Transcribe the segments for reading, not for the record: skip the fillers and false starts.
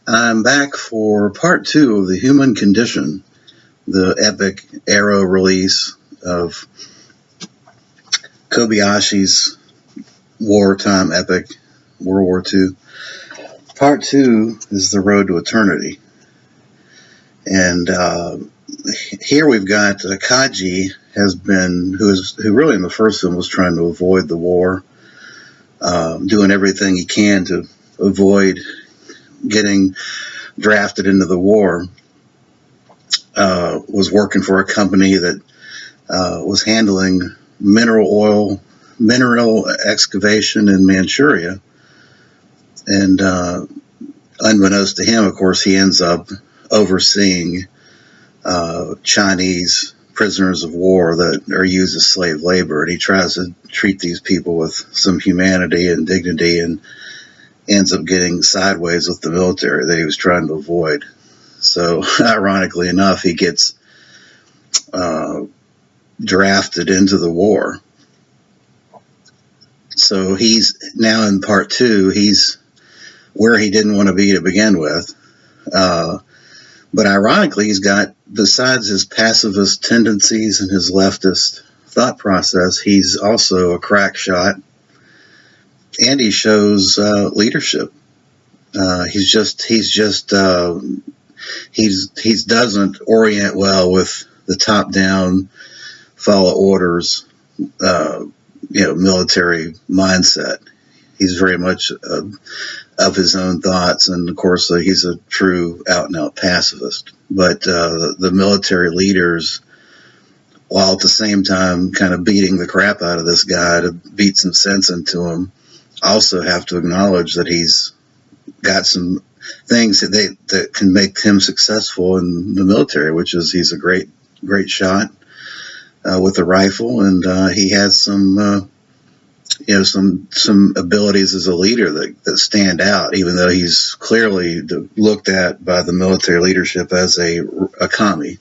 I'm back for part two of The Human Condition, the epic Arrow release of Kobayashi's wartime epic, World War II. Part two is The Road to Eternity. And here we've got Kaji who really in the first film was trying to avoid the war, doing everything he can to avoid getting drafted into the war, was working for a company that was handling mineral excavation in Manchuria. And unbeknownst to him, of course, he ends up overseeing Chinese prisoners of war that are used as slave labor. And he tries to treat these people with some humanity and dignity, and ends up getting sideways with the military that he was trying to avoid. So, ironically enough, he gets drafted into the war. So he's now in part two. He's where he didn't want to be to begin with. But ironically, he's got, besides his pacifist tendencies and his leftist thought process, he's also a crack shot, and he shows leadership. He doesn't orient well with the top-down, follow orders, military mindset. He's very much of his own thoughts, and of course he's a true out-and-out pacifist. But the military leaders, while at the same time kind of beating the crap out of this guy to beat some sense into him, also have to acknowledge that he's got some things that can make him successful in the military, which is he's a great shot with a rifle, and he has some abilities as a leader that stand out, even though he's clearly looked at by the military leadership as a commie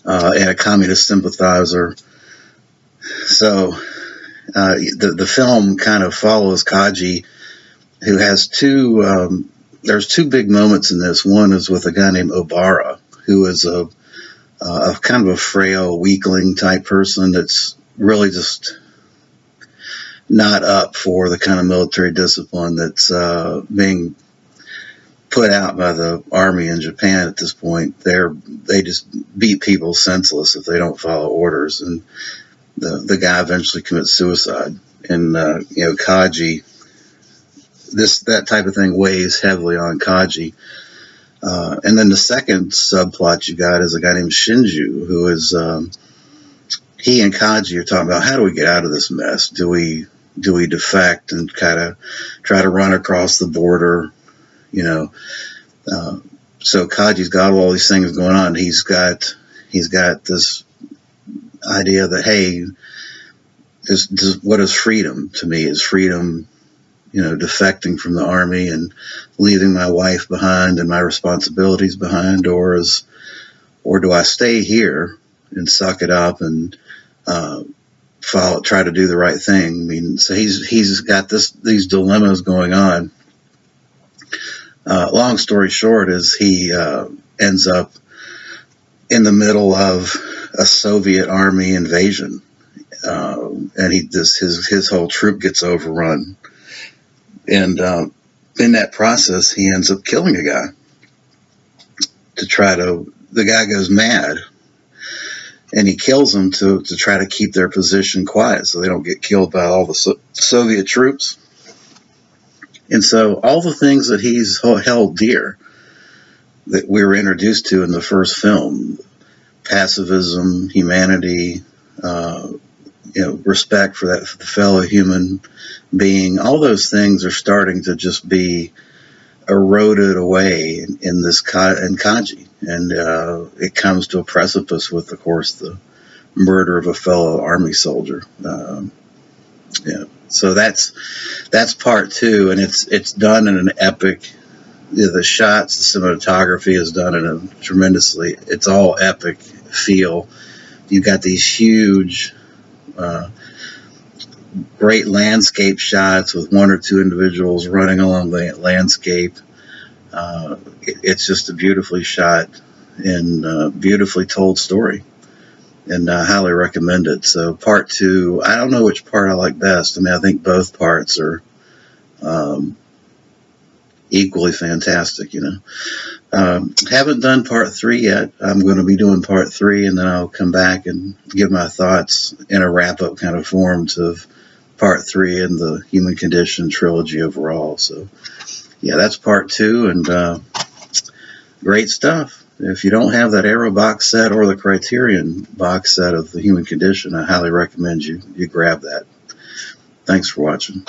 and a communist sympathizer. So the film kind of follows Kaji, who has there's two big moments in this. One is with a guy named Obara, who is a kind of a frail weakling type person that's really just not up for the kind of military discipline that's being put out by the army in Japan at this point. They just beat people senseless if they don't follow orders, and the guy eventually commits suicide. And Kaji, that type of thing weighs heavily on Kaji. And then the second subplot you got is a guy named Shinju, who is he and Kaji are talking about, how do we get out of this mess? Do we defect and kind of try to run across the border? So Kaji's got all these things going on. He's got this idea that, hey, what is freedom to me? Is freedom, defecting from the army and leaving my wife behind and my responsibilities behind, or do I stay here and suck it up and try to do the right thing? I mean, so he's got these dilemmas going on. Long story short is he ends up in the middle of a Soviet army invasion, and his whole troop gets overrun. And in that process, he ends up killing a guy. The guy goes mad, and he kills him to try to keep their position quiet so they don't get killed by all the Soviet troops. And so all the things that he's held dear, that we were introduced to in the first film, pacifism, humanity, respect for the fellow human being, all those things are starting to just be eroded away in Kaji. And it comes to a precipice with, of course, the murder of a fellow army soldier. So that's part two, and it's done in an epic. The shots, the cinematography is done in a tremendously. It's all epic feel. You've got these huge great landscape shots with one or two individuals running along the landscape. It's just a beautifully shot and beautifully told story, and I highly recommend it. So part two, I don't know which part I like best. I mean, I think both parts are um, equally fantastic, you know. Haven't done part three yet. I'm going to be doing part three, and then I'll come back and give my thoughts in a wrap-up kind of form to part three and the Human Condition trilogy overall. So, yeah, that's part two, and great stuff. If you don't have that Arrow box set or the Criterion box set of the Human Condition, I highly recommend you grab that. Thanks for watching.